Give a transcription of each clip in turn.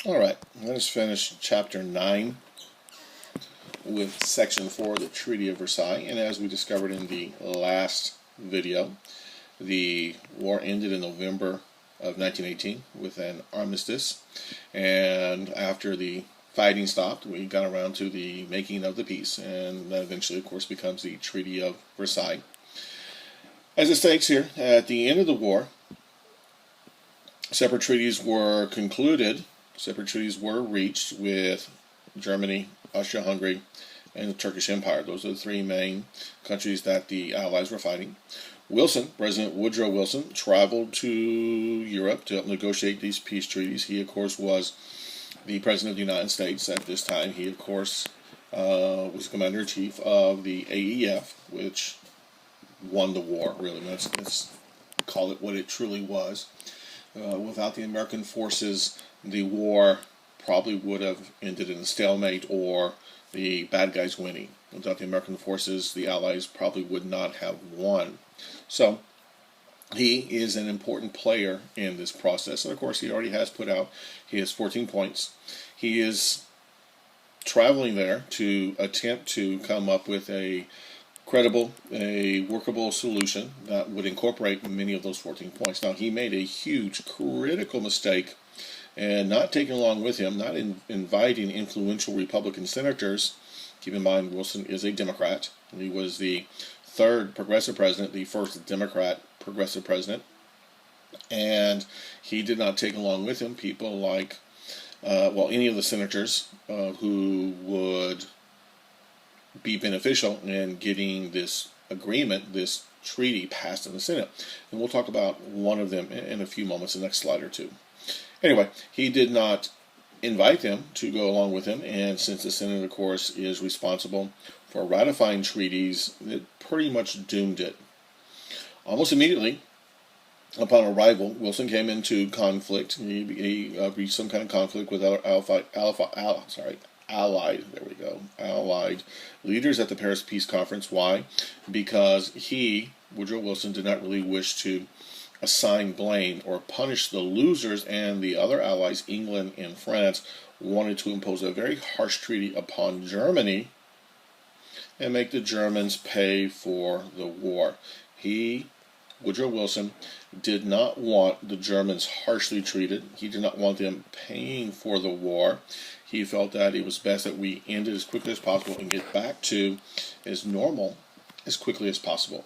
All right, let's finish chapter 9 with section 4 of the Treaty of Versailles. And as we discovered in the last video, the war ended in November of 1918 with an armistice. And after the fighting stopped, we got around to the making of the peace. And that eventually, of course, becomes the Treaty of Versailles. As it states here, at the end of the war, separate treaties were concluded. Separate treaties were reached with Germany, Austria-Hungary, and the Turkish Empire. Those are the three main countries that the Allies were fighting. Wilson, President Woodrow Wilson, traveled to Europe to help negotiate these peace treaties. He, of course, was the President of the United States at this time. He, of course, was Commander-in-Chief of the AEF, which won the war, really. Let's call it what it truly was. Without the American forces, the war probably would have ended in a stalemate or the bad guys winning. Without the American forces, the Allies probably would not have won. So he is an important player in this process. And of course, he already has put out his 14 points. He is traveling there to attempt to come up with a credible, a workable solution that would incorporate many of those 14 points. Now, he made a huge, critical mistake and not taking along with him, not inviting influential Republican senators. Keep in mind, Wilson is a Democrat. He was the third progressive president, the first Democrat progressive president. And he did not take along with him people like, any of the senators who would be beneficial in getting this agreement, this treaty passed in the Senate. And we'll talk about one of them in a few moments, the next slide or two. Anyway, he did not invite them to go along with him, and since the Senate, of course, is responsible for ratifying treaties, it pretty much doomed it. Almost immediately upon arrival, Wilson came into conflict. He reached some kind of conflict with other allied leaders at the Paris Peace Conference. Why? Because he, Woodrow Wilson, did not really wish to assign blame or punish the losers, and the other allies, England and France, wanted to impose a very harsh treaty upon Germany and make the Germans pay for the war. He, Woodrow Wilson, did not want the Germans harshly treated. He did not want them paying for the war. He felt that it was best that we end it as quickly as possible and get back to as normal as quickly as possible.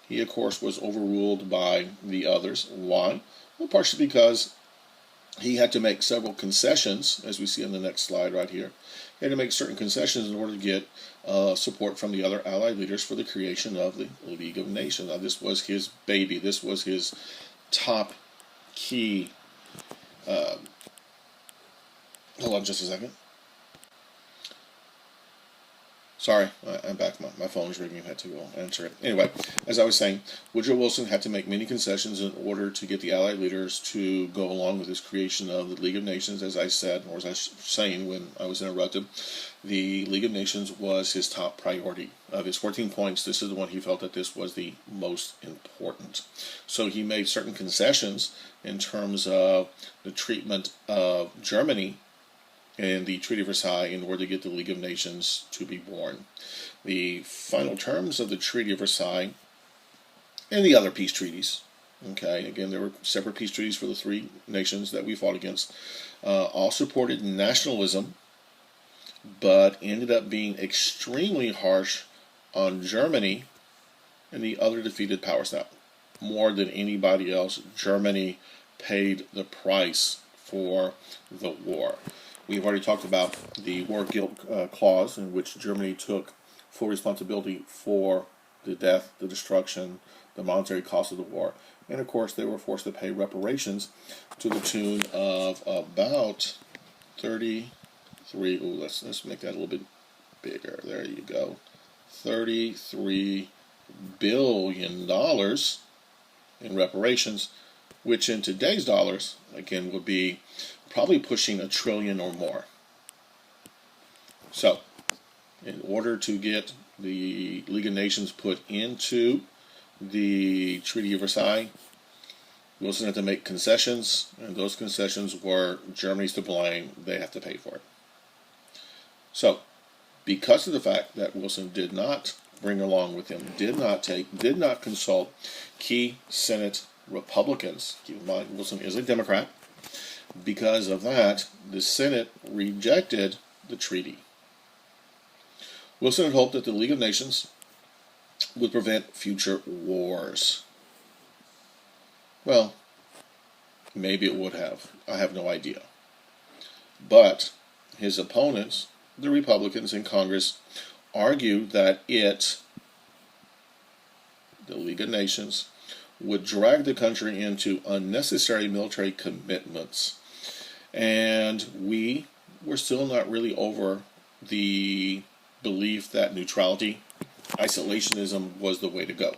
He, of course, was overruled by the others. Why? Well, partially because he had to make several concessions, as we see on the next slide right here. He had to make certain concessions in order to get support from the other Allied leaders for the creation of the League of Nations. Now, this was his baby. This was his top key. Hold on just a second. Sorry, I'm back. My phone is ringing. I had to go answer it. Anyway, as I was saying, Woodrow Wilson had to make many concessions in order to get the Allied leaders to go along with this creation of the League of Nations. As I said, or as I was saying when I was interrupted, the League of Nations was his top priority. Of his 14 points, this is the one he felt that this was the most important. So he made certain concessions in terms of the treatment of Germany and the Treaty of Versailles in order to get the League of Nations to be born. The final terms of the Treaty of Versailles and the other peace treaties, okay, again, there were separate peace treaties for the three nations that we fought against, all supported nationalism, but ended up being extremely harsh on Germany and the other defeated powers. Now, more than anybody else, Germany paid the price for the war. We've already talked about the war guilt clause, in which Germany took full responsibility for the death, the destruction, the monetary cost of the war. And of course, they were forced to pay reparations to the tune of about 33, let's make that a little bit bigger. There you go. $33 billion in reparations, which in today's dollars, again, would be probably pushing $1 trillion or more. So, in order to get the League of Nations put into the Treaty of Versailles, Wilson had to make concessions, and those concessions were Germany's to blame. They have to pay for it. So, because of the fact that Wilson did not bring along with him, did not consult key Senate Republicans. Keep in mind, Wilson is a Democrat. Because of that, the Senate rejected the treaty. Wilson had hoped that the League of Nations would prevent future wars. Well, maybe it would have. I have no idea. But his opponents, the Republicans in Congress, argued that the League of Nations, would drag the country into unnecessary military commitments. And we were still not really over the belief that neutrality, isolationism was the way to go.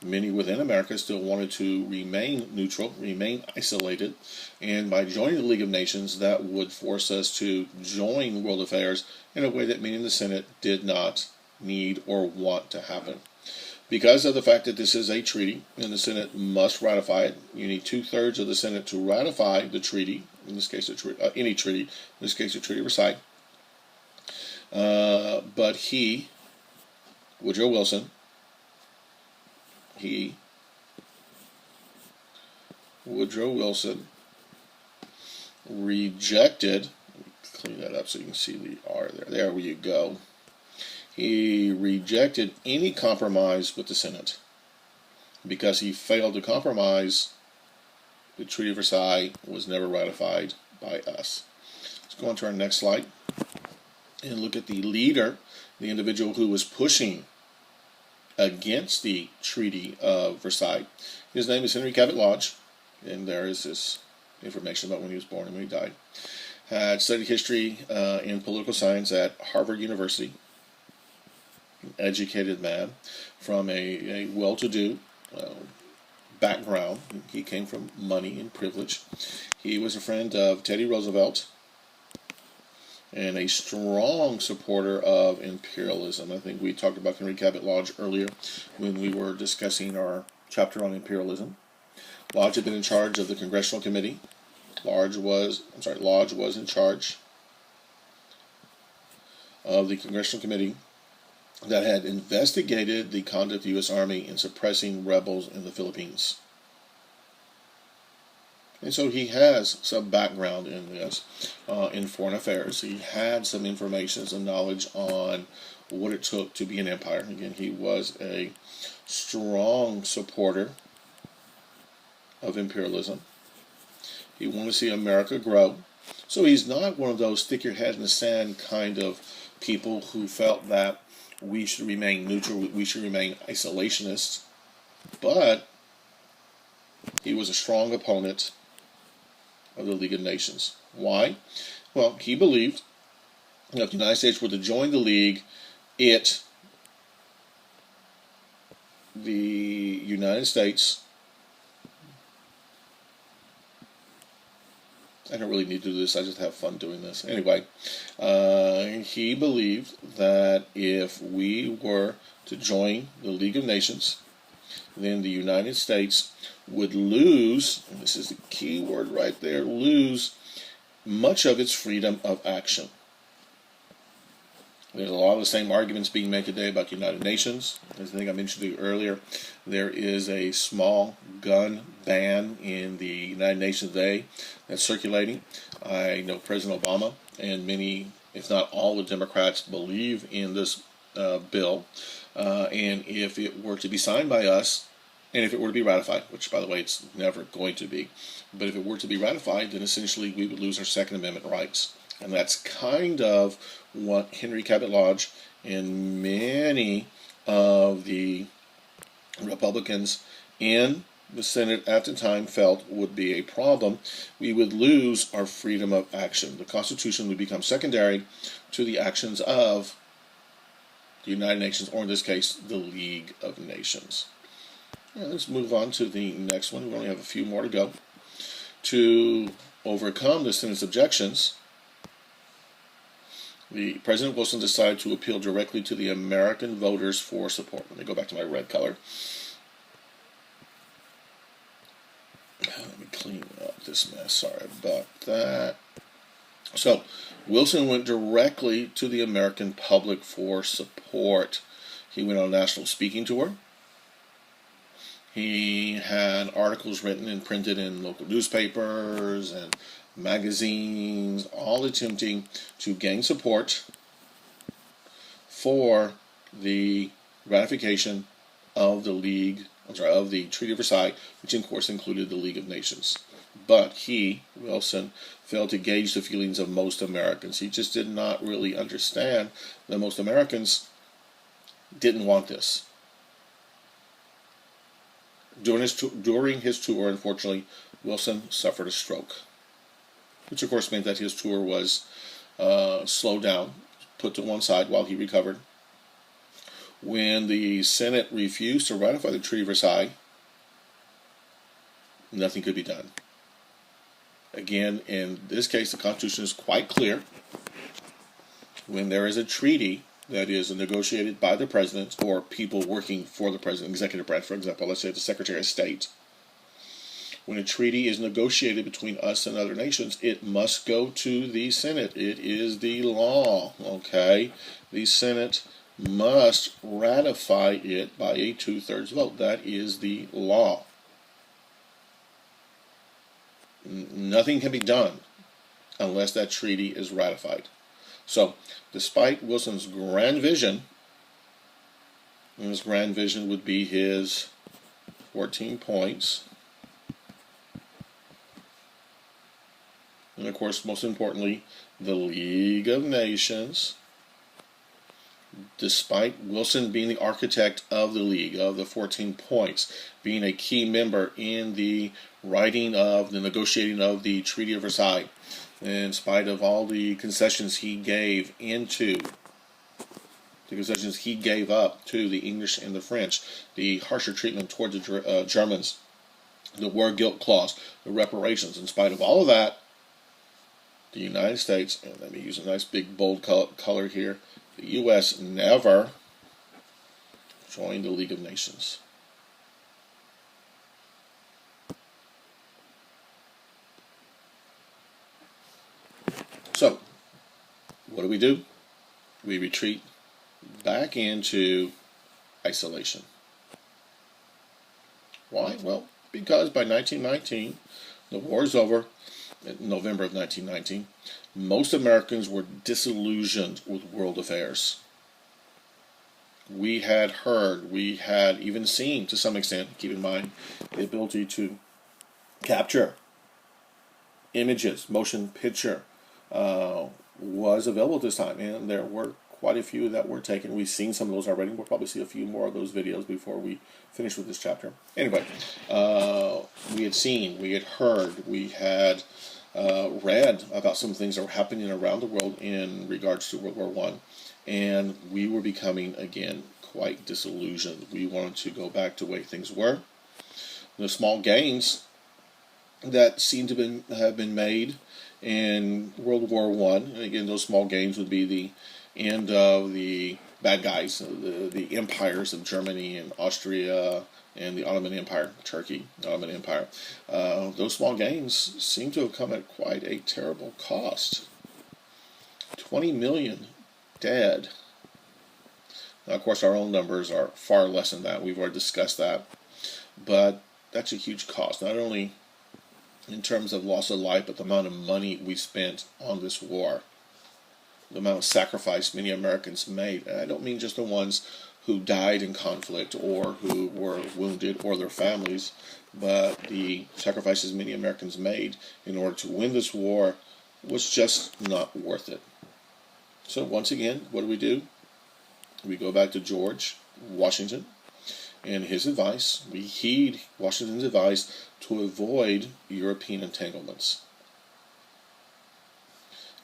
Many within America still wanted to remain neutral, remain isolated, and by joining the League of Nations, that would force us to join world affairs in a way that many in the Senate did not need or want to happen. Because of the fact that this is a treaty, and the Senate must ratify it, you need 2/3 of the Senate to ratify the treaty, in this case, any treaty, in this case, the Treaty of Versailles. But Woodrow Wilson, rejected, let me clean that up so you can see the R there. There you go. He rejected any compromise with the Senate. Because he failed to compromise, the Treaty of Versailles was never ratified by us. Let's go on to our next slide and look at the leader, the individual who was pushing against the Treaty of Versailles. His name is Henry Cabot Lodge, and there is this information about when he was born and when he died. Had studied history and political science at Harvard University. An educated man from a well-to-do background. He came from money and privilege. He was a friend of Teddy Roosevelt and a strong supporter of imperialism. I think we talked about Henry Cabot Lodge earlier when we were discussing our chapter on imperialism. Lodge had been in charge of the Congressional Committee. Lodge was in charge of the Congressional Committee that had investigated the conduct of the U.S. Army in suppressing rebels in the Philippines. And so he has some background in this, in foreign affairs. He had some information, some knowledge on what it took to be an empire. Again, he was a strong supporter of imperialism. He wanted to see America grow. So he's not one of those stick your head in the sand kind of people who felt that we should remain neutral, we should remain isolationists. But he was a strong opponent of the League of Nations. Why? Well, he believed that if the United States were to join the League, the United States, I don't really need to do this, I just have fun doing this. Anyway, he believed that if we were to join the League of Nations, then the United States would lose, and this is the key word right there, lose much of its freedom of action. There's a lot of the same arguments being made today about the United Nations. As I think I mentioned to you earlier, there is a small gun ban in the United Nations today that's circulating. I know President Obama and many, if not all, the Democrats believe in this bill. And if it were to be signed by us, and if it were to be ratified, which, by the way, it's never going to be, but if it were to be ratified, then essentially we would lose our Second Amendment rights. And that's kind of what Henry Cabot Lodge and many of the Republicans in the Senate at the time felt would be a problem. We would lose our freedom of action. The Constitution would become secondary to the actions of the United Nations, or in this case, the League of Nations. Let's move on to the next one. We only have a few more to go. To overcome the Senate's objections, President Wilson decided to appeal directly to the American voters for support. Let me go back to my red color. this mess. Sorry about that. So, Wilson went directly to the American public for support. He went on a national speaking tour. He had articles written and printed in local newspapers and magazines, all attempting to gain support for the ratification of the Treaty of Versailles, which of course included the League of Nations. But he, Wilson, failed to gauge the feelings of most Americans. He just did not really understand that most Americans didn't want this. During his tour, unfortunately, Wilson suffered a stroke, which of course meant that his tour was slowed down, put to one side while he recovered. When the Senate refused to ratify the Treaty of Versailles, nothing could be done. Again, in this case, the Constitution is quite clear. When there is a treaty that is negotiated by the president or people working for the president, executive branch, for example, let's say the Secretary of State. When a treaty is negotiated between us and other nations, it must go to the Senate. It is the law, okay? The Senate must ratify it by a 2/3 vote. That is the law. Nothing can be done unless that treaty is ratified. So, despite Wilson's grand vision, and his grand vision would be his 14 points, and of course, most importantly, the League of Nations. Despite Wilson being the architect of the League, of the 14 points, being a key member in the writing of, the negotiating of the Treaty of Versailles, in spite of all the concessions he gave up to the English and the French, the harsher treatment toward the Germans, the war guilt clause, the reparations, in spite of all of that, the United States, and let me use a nice big bold color here, the U.S. never joined the League of Nations. So, what do? We retreat back into isolation. Why? Well, because by 1919, the war is over. In November of 1919, most Americans were disillusioned with world affairs. We had heard, we had even seen, to some extent, keep in mind, the ability to capture images, motion picture, was available at this time, and there were quite a few that were taken. We've seen some of those already. We'll probably see a few more of those videos before we finish with this chapter. Anyway, we had seen, we had heard, we had read about some things that were happening around the world in regards to World War I, and we were becoming, again, quite disillusioned. We wanted to go back to the way things were. The small gains that seemed to have been made in World War I, and again, those small gains would be the end of the bad guys, the empires of Germany and Austria and the Ottoman Empire, Turkey, the Ottoman Empire. Those small gains seem to have come at quite a terrible cost. 20 million dead. Now, of course, our own numbers are far less than that. We've already discussed that. But that's a huge cost, not only in terms of loss of life, but the amount of money we spent on this war. The amount of sacrifice many Americans made. And I don't mean just the ones who died in conflict or who were wounded or their families, but the sacrifices many Americans made in order to win this war was just not worth it. So once again, what do? We go back to George Washington and his advice. We heed Washington's advice to avoid European entanglements.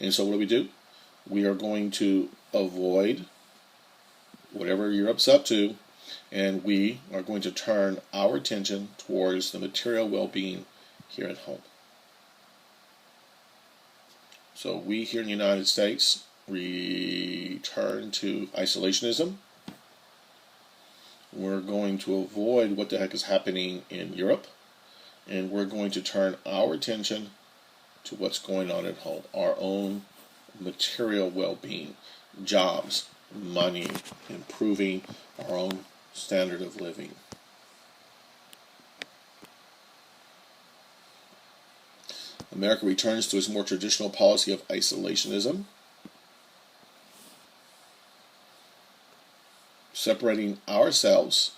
And so what do? We are going to avoid whatever Europe's up to, and we are going to turn our attention towards the material well-being here at home. So we here in the United States return to isolationism. We're going to avoid what the heck is happening in Europe. and we're going to turn our attention to what's going on at home, our own material well-being, jobs, money, improving our own standard of living. America returns to its more traditional policy of isolationism, separating ourselves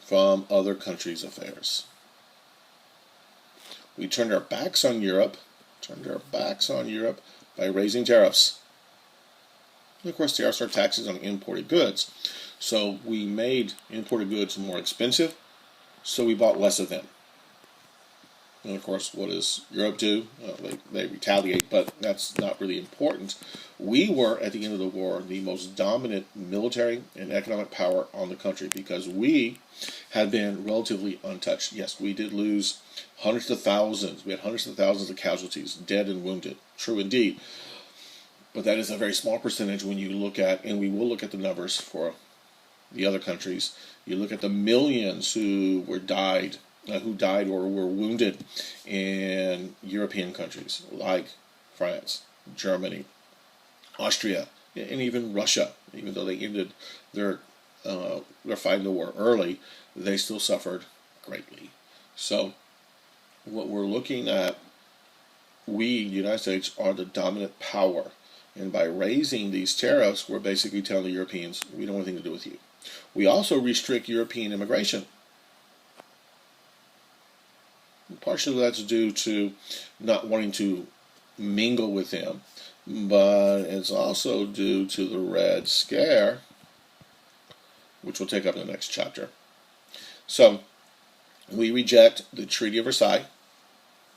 from other countries' affairs. We turned our backs on Europe, by raising tariffs. And of course, tariffs are taxes on imported goods. So we made imported goods more expensive, so we bought less of them. And of course, what does Europe do? They retaliate, but that's not really important. We were, at the end of the war, the most dominant military and economic power on the country because we had been relatively untouched. Yes, we did lose hundreds of thousands. We had hundreds of thousands of casualties, dead and wounded. True indeed. But that is a very small percentage when you look at, and we will look at the numbers for the other countries. You look at the millions who died or were wounded in European countries like France, Germany, Austria, and even Russia. Even though they ended their fighting the war early, they still suffered greatly. So what we're looking at, we, the United States, are the dominant power. And by raising these tariffs, we're basically telling the Europeans, we don't want anything to do with you. We also restrict European immigration. Partially that's due to not wanting to mingle with them, but it's also due to the Red Scare, which we'll take up in the next chapter. So, we reject the Treaty of Versailles.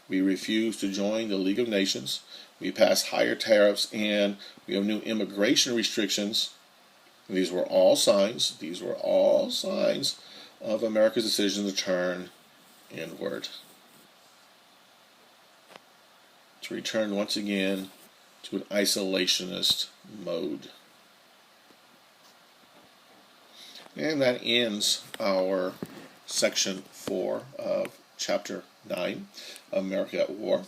We refuse to join the League of Nations. We pass higher tariffs, and we have new immigration restrictions. These were all signs of America's decision to turn inward, to return once again to an isolationist mode. And that ends our section 4 of chapter 9, America at War.